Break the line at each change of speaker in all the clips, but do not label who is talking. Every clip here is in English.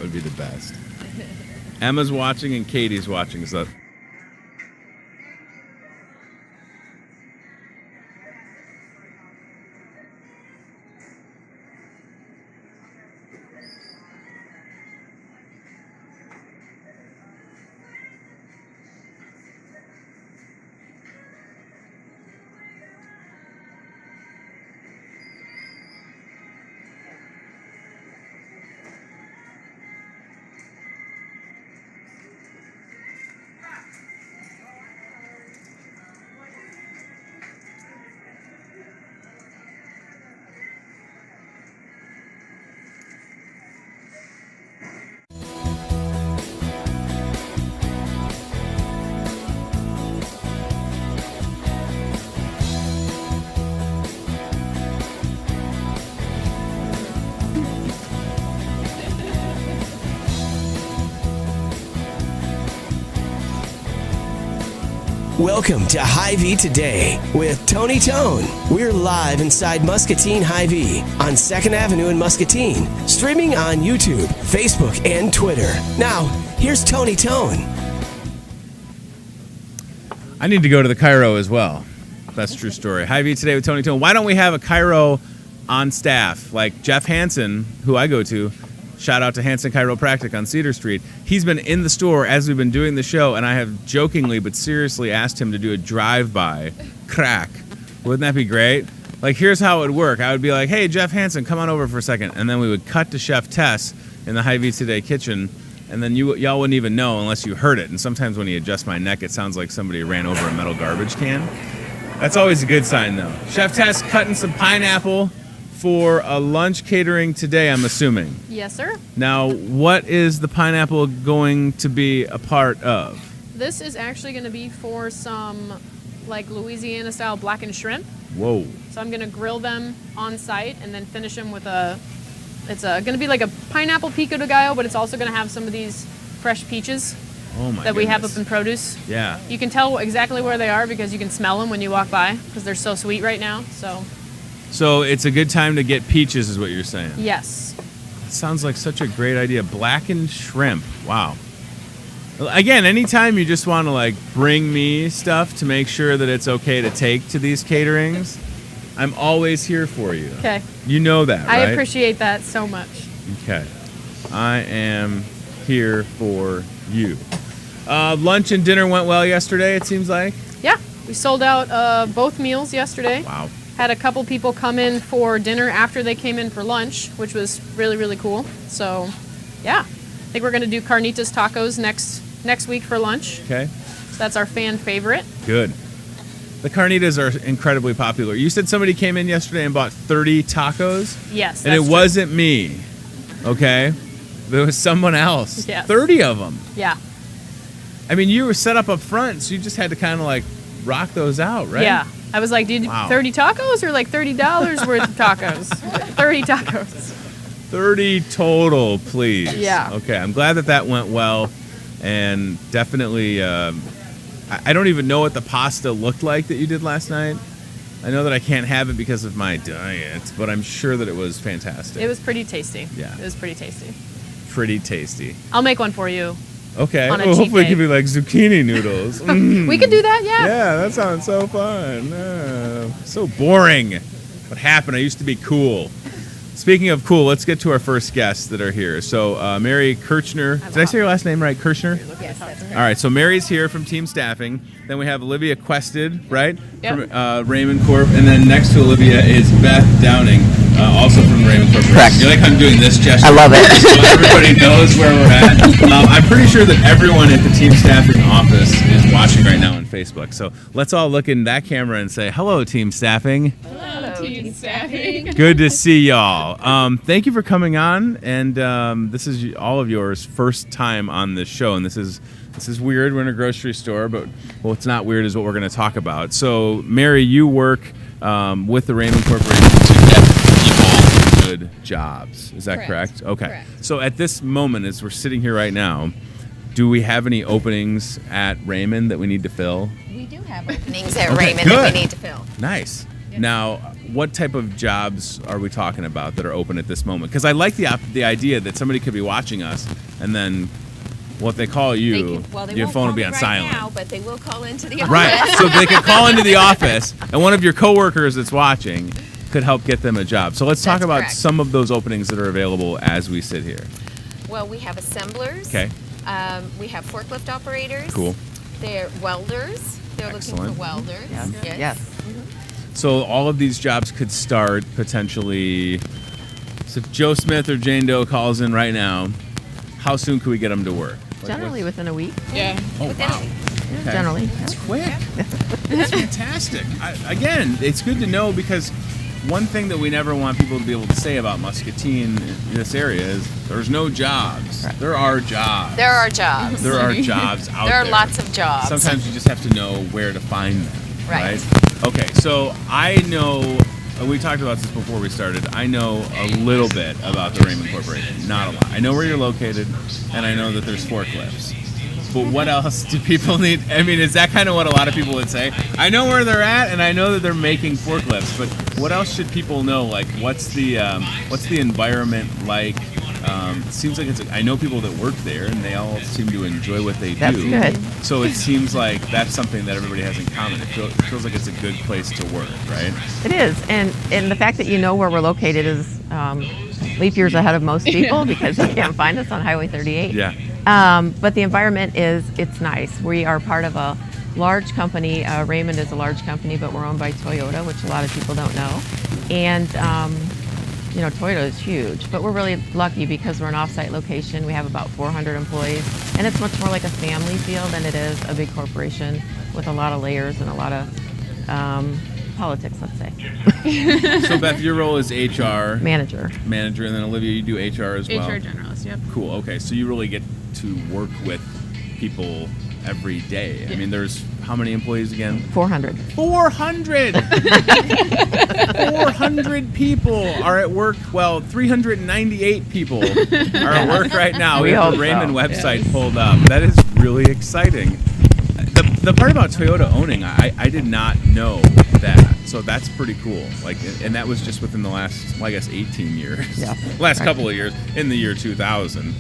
would be the best. Emma's watching and Katie's watching. So
Welcome to Hy-Vee Today with Tony Tone. We're live inside Muscatine Hy-Vee on 2nd Avenue in Muscatine, streaming on YouTube, Facebook, and Twitter. Now, here's Tony Tone.
I need to go to the Cairo as well. That's a true story. Hy-Vee Today with Tony Tone. Why don't we have a Cairo on staff? Like Jeff Hansen, who I go to. Shout out to Hansen Chiropractic on Cedar Street. He's been in the store as we've been doing the show, and I have jokingly but seriously asked him to do a drive-by crack. Wouldn't that be great? Like, here's how it would work. I would be like, hey, Jeff Hansen, come on over for a second. And then we would cut to Chef Tess in the Hy-Vee Today kitchen, and then y'all wouldn't even know unless you heard it. And sometimes when he adjusts my neck, it sounds like somebody ran over a metal garbage can. That's always a good sign, though. Chef Tess cutting some pineapple for a lunch catering today, I'm assuming.
Yes, sir.
Now, what is the pineapple going to be a part of?
This is actually going to be for some, like, Louisiana-style blackened shrimp.
Whoa.
So I'm going to grill them on site and then finish them with it's going to be like a pineapple pico de gallo, but it's also going to have some of these fresh peaches that we have up in produce.
Yeah.
You can tell exactly where they are because you can smell them when you walk by because they're so sweet right now.
So it's a good time to get peaches is what you're saying?
Yes.
It sounds like such a great idea. Blackened shrimp. Wow. Again, anytime you just want to like bring me stuff to make sure that it's okay to take to these caterings, I'm always here for you.
Okay.
You know that, right?
I appreciate that so much.
Okay. I am here for you. Lunch and dinner went well yesterday, it seems like?
Yeah. We sold out both meals yesterday.
Wow.
Had a couple people come in for dinner after they came in for lunch, which was really, really cool. So, yeah. I think we're going to do carnitas tacos next week for lunch.
Okay.
So that's our fan favorite.
Good. The carnitas are incredibly popular. You said somebody came in yesterday and bought 30 tacos?
Yes,
and it wasn't me, okay? There was someone else.
Yes.
30 of them.
Yeah.
I mean, you were set up front, so you just had to kind of like rock those out, right?
Yeah. I was like, dude, 30 tacos or like $30 worth of tacos? 30 tacos.
30 total, please.
Yeah.
Okay, I'm glad that went well. And definitely, I don't even know what the pasta looked like that you did last night. I know that I can't have it because of my diet, but I'm sure that it was fantastic.
It was pretty tasty.
Yeah.
It was pretty tasty.
Pretty tasty.
I'll make one for you.
Okay.
On a cheat
hopefully it
day.
could be like zucchini noodles.
We could do that, yeah.
Yeah, that sounds so fun. So boring. What happened? I used to be cool. Speaking of cool, let's get to our first guests that are here. So Mary Kirchner. Did I say your last name right? Kirchner?
Yes, that's right.
All right, so Mary's here from Team Staffing. Then we have Olivia Quested, right?
Yep.
From Raymond Corp. And then next to Olivia is Beth Downing, also from Raymond Corp.
Correct.
You like how I'm doing this gesture?
I love it.
So everybody knows where we're at. I'm pretty sure that everyone at the Team Staffing office is watching right now on Facebook. So let's all look in that camera and say, hello, Team Staffing.
Hello, Team Staffing.
Good to see y'all. Thank you for coming on, and this is all of yours first time on this show, and this is weird. We're in a grocery store, but what's not weird is what we're going to talk about. So, Mary, you work with the Raymond Corporation to get people good jobs. Is that correct? Okay.
Correct.
So, at this moment, as we're sitting here right now, do we have any openings at Raymond that we need to fill?
We do have openings at
Okay,
Raymond
good.
that we need to fill.
Nice. Now, what type of jobs are we talking about that are open at this moment? Because I like the idea that somebody could be watching us, and then, well, if they call you, your phone will be on silent.
Now, but they will call into the office.
Right. So they could call into the office, and one of your coworkers that's watching could help get them a job. So let's talk about some of those openings that are available as we sit here.
Well, we have assemblers.
Okay.
We have forklift operators.
Cool.
They're welders. They're looking for welders.
Yes.
So all of these jobs could start potentially. So if Joe Smith or Jane Doe calls in right now, how soon could we get them to work?
Generally within a week.
Yeah.
Oh, wow. Okay.
Generally.
That's quick. That's fantastic. Again, it's good to know, because one thing that we never want people to be able to say about Muscatine in this area is there's no jobs. Right. There are jobs.
There are jobs.
There are jobs out there.
There are lots of jobs.
Sometimes you just have to know where to find them.
Right.
Okay, so I know, we talked about this before we started, I know a little bit about the Raymond Corporation, not a lot. I know where you're located, and I know that there's forklifts. But what else do people need? I mean, is that kind of what a lot of people would say? I know where they're at, and I know that they're making forklifts, but what else should people know? Like, what's the environment like? It seems like I know people that work there, and they all seem to enjoy what they do.
That's good.
So it seems like that's something that everybody has in common. It feels like it's a good place to work, right?
It is, and the fact that you know where we're located is leap years ahead of most people because you can't find us on Highway 38.
Yeah.
But the environment it's nice. We are part of a large company. Raymond is a large company, but we're owned by Toyota, which a lot of people don't know. And Toyota is huge, but we're really lucky because we're an off-site location. We have about 400 employees, and it's much more like a family feel than it is a big corporation with a lot of layers and a lot of politics, let's say.
So Beth, your role is HR
manager,
and then Olivia, you do HR as well.
HR generalist, yep.
Cool. Okay, so you really get to work with people every day. I mean, there's how many employees again?
400.
400! 400 people are at work. Well, 398 people are at work right now. We have the Raymond website pulled up. That is really exciting. The part about Toyota owning, I did not know that. So that's pretty cool. Like, and that was just within the last, well, I guess, 18 years.
Yeah.
Last couple of years in the year 2000.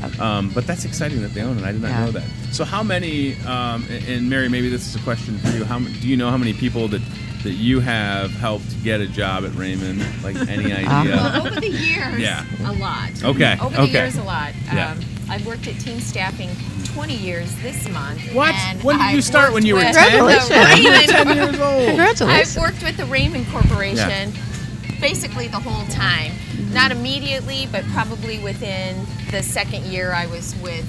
But that's exciting that they own it. I did not know that. So how many? And Mary, maybe this is a question for you. Do you know how many people that you have helped get a job at Raymond? Like, any idea?
Well, over the years, a lot.
Okay.
Over the years, a lot.
Yeah.
I've worked at Team Staffing 20 years this month.
What?
And
When did you start? When you were 10?
Congratulations.
10 years old.
Congratulations.
I've worked with the Raymond Corporation basically the whole time. Not immediately, but probably within the second year I was with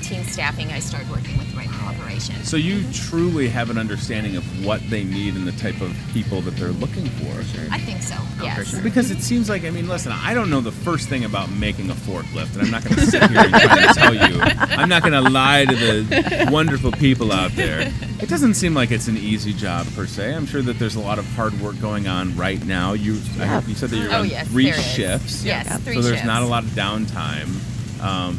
Team Staffing, I started working with the Raymond Corporation.
So you truly have an understanding of what they need and the type of people that they're looking for.
I think so, yes.
Because it seems like, I mean, listen, I don't know the first thing about making a forklift, and I'm not going to sit here and try to tell you. I'm not going to lie to the wonderful people out there. It doesn't seem like it's an easy job per se. I'm sure that there's a lot of hard work going on right now. You said that you're on 3 shifts.
Yes, 3 shifts.
So there's not a lot of downtime.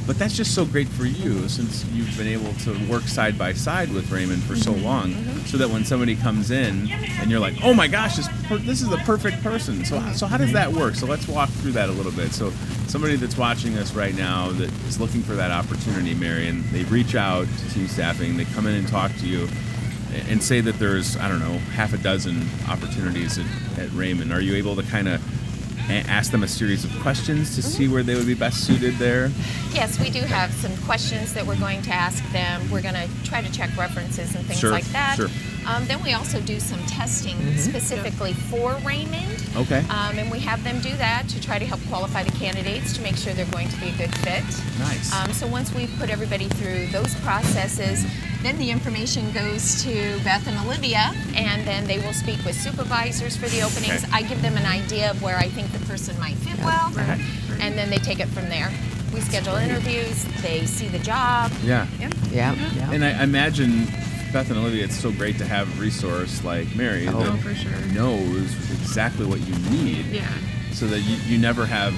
But that's just so great for you, since you've been able to work side by side with Raymond for so long, so that when somebody comes in and you're like, oh my gosh, this is the perfect person. So how does that work? So let's walk through that a little bit. So somebody that's watching us right now that is looking for that opportunity, Mary, and they reach out to Team Staffing, they come in and talk to you and say that there's, I don't know, half a dozen opportunities at Raymond. Are you able to kind of ask them a series of questions to see where they would be best suited there?
Yes, we do have some questions that we're going to ask them. We're going to try to check references and things like that.
Sure.
Then we also do some testing specifically for Raymond.
Okay.
And we have them do that to try to help qualify the candidates to make sure they're going to be a good fit.
Nice.
So once we've put everybody through those processes, then the information goes to Beth and Olivia, and then they will speak with supervisors for the openings. I give them an idea of where I think the person might fit well, and then they take it from there. We schedule interviews, they see the job.
Yeah.
And I imagine, Beth and Olivia, it's so great to have a resource like Mary that
for sure.
knows exactly what you need.
Yeah.
So that you never have,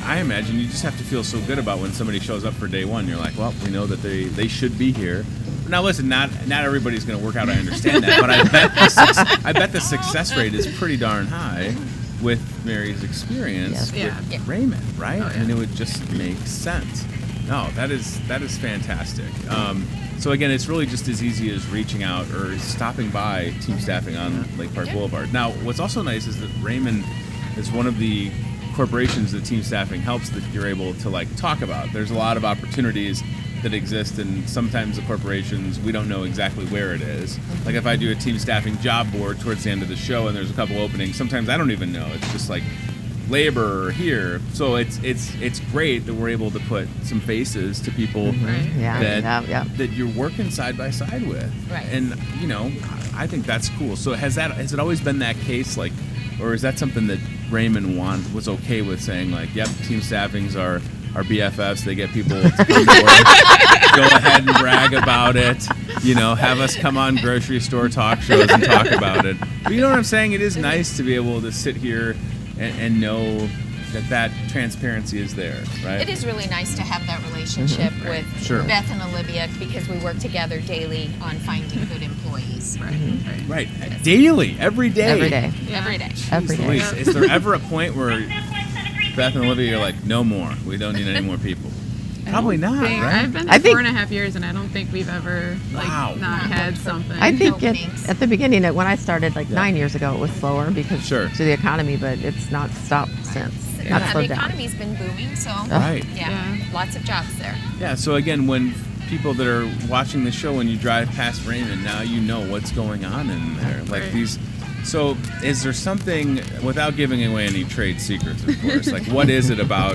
I imagine you just have to feel so good about when somebody shows up for day one. You're like, well, we know that they should be here. Now listen, not everybody's going to work out. I understand that, but I bet the success rate is pretty darn high with Mary's experience with Raymond, right?
Oh, yeah.
And it would just make sense. No, that is fantastic. So again, it's really just as easy as reaching out or stopping by Team Staffing on Lake Park Boulevard. Now, what's also nice is that Raymond is one of the corporations that Team Staffing helps that you're able to like talk about. There's a lot of opportunities that exist, and sometimes the corporations, we don't know exactly where it is. Like if I do a Team Staffing job board towards the end of the show and there's a couple openings, sometimes I don't even know. It's just like labor here. So it's great that we're able to put some faces to people that you're working side by side with.
Right.
And you know, I think that's cool. So has it always been that case, like, or is that something that Raymond was okay with saying, like, yep, Team Staffing's our BFFs, they get people to come to work, go ahead and brag about it, you know, have us come on grocery store talk shows and talk about it. But you know what I'm saying? It is nice to be able to sit here and know that transparency is there, right?
It is really nice to have that relationship with Beth and Olivia, because we work together daily on finding good employees.
Right. Daily, every day.
Every day.
Yeah. Every day.
Every day.
Louise, is there ever a point where Beth and Olivia are like, no more, we don't need any more people? Probably not, right?
I've been there 4.5 years, and I don't think we've ever not had something.
I think at the beginning, when I started 9 years ago, it was slower because to the economy, but it's not stopped since.
The economy's been booming, so lots of jobs there.
Yeah, so again, when people that are watching the show, when you drive past Raymond, now you know what's going on in there. Like these. So is there something, without giving away any trade secrets, of course, like what is it about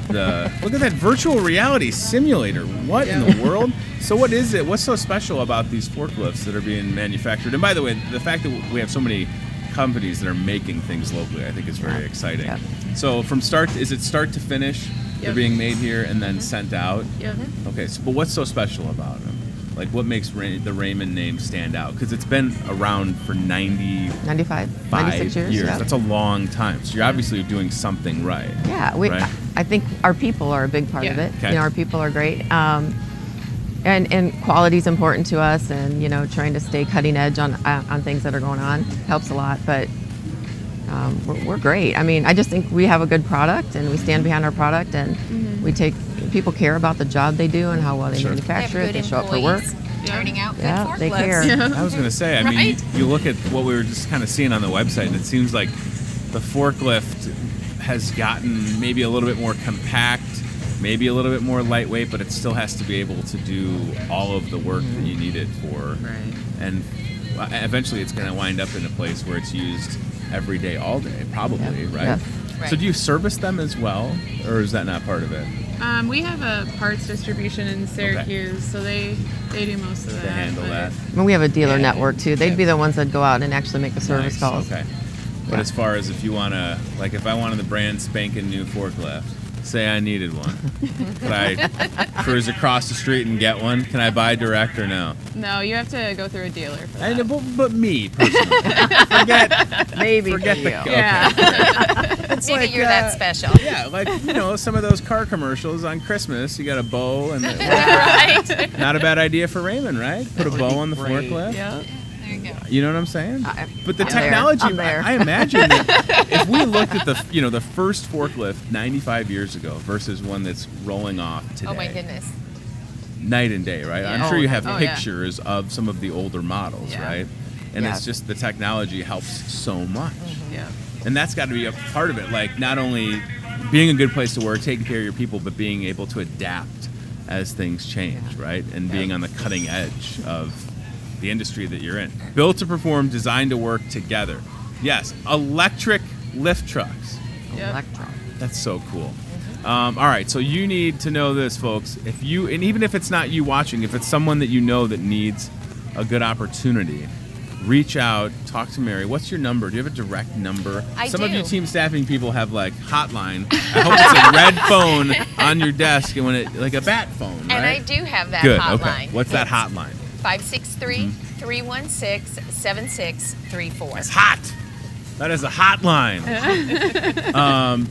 look at that virtual reality simulator. What in the world? So what is it? What's so special about these forklifts that are being manufactured? And by the way, the fact that we have so many companies that are making things locally, I think is very exciting. Yep. So from is it start to finish? They're being made here and then sent out?
Yep.
Okay, but what's so special about them? Like, what makes the Raymond name stand out? Because it's been around for 96 years.
Yeah.
That's a long time. So you're obviously doing something right.
Yeah,
right?
I think our people are a big part of it.
Okay.
You know, our people are great. And quality is important to us, and trying to stay cutting edge on things that are going on helps a lot. But we're great. I mean, I just think we have a good product, and we stand behind our product, and people care about the job they do and how well they manufacture it. They show up for work.
Turning out good forklifts.
They care.
I was going to say, I mean, you look at what we were just kind of seeing on the website, and it seems like the forklift has gotten maybe a little bit more compact, maybe a little bit more lightweight, but it still has to be able to do all of the work that you need it for.
Right.
And eventually it's going to wind up in a place where it's used every day, all day, probably, right?
Yeah.
So do you service them as well, or is that not part of it?
We have a parts distribution in Syracuse, so they do most of that.
They handle that.
And we have a dealer network too. They'd be the ones that go out and actually make the service calls.
Okay. But as far as if you want to, like if I wanted the brand spanking new forklift, say I needed one, could I cruise across the street and get one? Can I buy direct or no?
No, you have to go through a dealer for that.
But me personally, forget the
It's maybe you're that special.
Yeah, like some of those car commercials on Christmas. You got a bow and
right.
Not a bad idea for Raymond, right? Put a bow on the forklift.
Yeah.
There you go.
You know what I'm saying? But the
I'm
technology,
there.
I imagine that if we looked at the first forklift 95 years ago versus one that's rolling off today.
Oh my goodness.
Night and day, right? I'm sure you have pictures of some of the older models, right? And it's just the technology helps so much.
Yeah.
And that's got to be a part of it, like not only being a good place to work, taking care of your people, but being able to adapt as things change, right? And being on the cutting edge of the industry that you're in. Built to perform, designed to work together. Yes, electric lift trucks.
Yep.
Electron.
That's so cool. All right, so you need to know this, folks. And even if it's not you watching, if it's someone that you know that needs a good opportunity, reach out, talk to Mary. What's your number? Do you have a direct number? Some of you Team Staffing people have hotline. I hope it's a red phone on your desk and like a bat phone, right?
And I do have that
Good,
hotline.
Okay. What's that hotline?
563-316-7634.
That's hot. That is a hotline.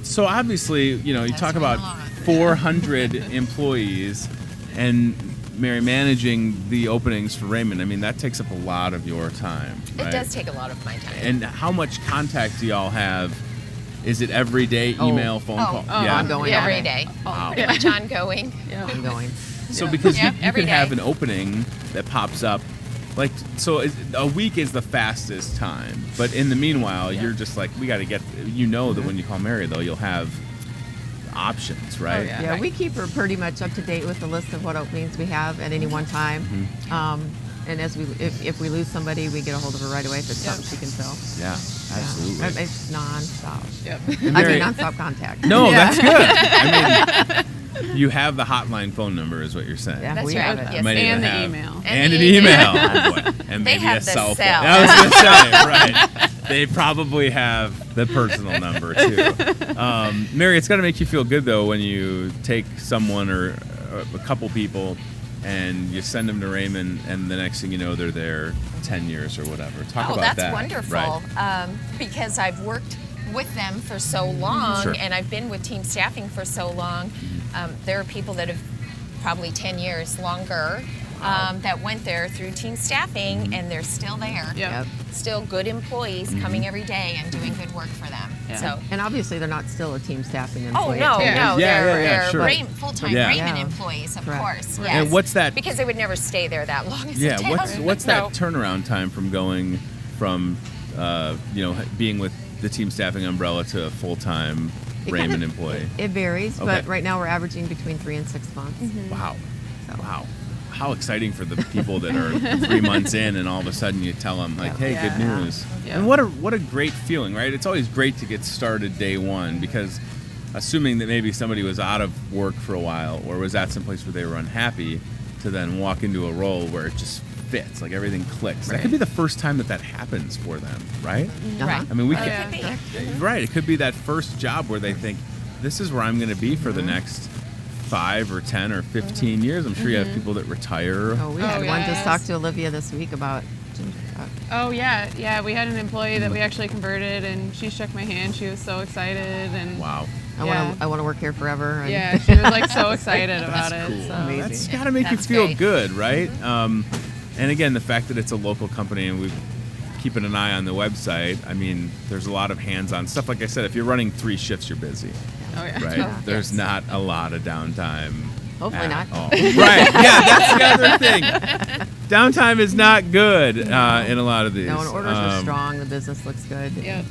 So obviously, you talk about 400 employees, and Mary, managing the openings for Raymond, I mean, that takes up a lot of your time, right?
It does take a lot of my time.
And how much contact do y'all have? Is it every day, email, phone call?
Ongoing.
Every day.
Wow.
Pretty much ongoing.
Ongoing.
So because you
every
could have
day.
an opening that pops up, like, so a week is the fastest time. But in the meanwhile, you're just like, we got to get, that when you call Mary, though, you'll have options, right?
Yeah, we keep her pretty much up to date with the list of what openings we have at any one time. And as if we lose somebody, we get a hold of her right away if it's something she can fill.
Yeah, absolutely.
It's nonstop.
Yep.
I mean, nonstop contact.
No, that's good. I mean, you have the hotline phone number, is what you're saying.
Yeah,
That's
we
right.
have it.
Yes.
Might even
And the
have-
email.
And an
the
email.
email.
Oh, boy. And
They
maybe
have
a
the
cell phone.
cell.
I was going to say, right. They probably have the personal number, too. Mary, it's got to make you feel good, though, when you take someone or a couple people and you send them to Raymond, and the next thing you know, they're there 10 years or whatever. Talk about that.
That's wonderful.
Right.
Because I've worked with them for so long,
Sure.
and I've been with team staffing for so long. There are people that have probably 10 years longer that went there through team staffing, and they're still there.
Yep.
Still good employees coming every day and doing good work for them.
Yeah.
So.
And obviously, they're not still a team staffing
Oh,
employee.
no,
at
no,
Taylor.
Yeah,
they're
sure.
full-time
Yeah.
Raymond
Yeah.
employees, of
Correct.
course.
Right.
Yes.
And what's that?
Because they would never stay there that long as a
Yeah,
Taylor.
what's that
No.
turnaround time from going from being with the team staffing umbrella to a full-time
It
Raymond
kinda-
employee?
It varies,
Okay.
but right now we're averaging between 3 and 6 months.
Wow.
So.
Wow. How exciting for the people that are 3 months in and all of a sudden you tell them, like, hey, good
Yeah.
news.
Yeah.
And what a great feeling, right? It's always great to get started day one because assuming that maybe somebody was out of work for a while or was at some place where they were unhappy to then walk into a role where it just fits, like everything clicks. That could be the first time that happens for them, right?
Right.
I mean, we
Oh,
can,
yeah.
right. It could be that first job where they think, this is where I'm going to be for the next 5 or 10 or 15 years. I'm sure you have people that retire.
Oh, we had one
yes.
just talked to Olivia this week about.
Oh yeah. We had an employee that we actually converted, and she shook my hand. She was so excited, and
Wow.
I want to work here forever. And
yeah, she was like so excited about
That's
it.
cool.
So.
Amazing.
That's got to make
That's
you feel
great.
good, right? And again, the fact that it's a local company and we're keeping an eye on the website, I mean, there's a lot of hands-on stuff. Like I said, if you're running 3 shifts, you're busy,
Oh yeah.
right?
Yeah.
There's not a lot of downtime.
Hopefully
at
not.
all. Right. Yeah, that's the other thing. Downtime is not good in a lot of these.
No, and orders are strong. The business looks good.
Yep.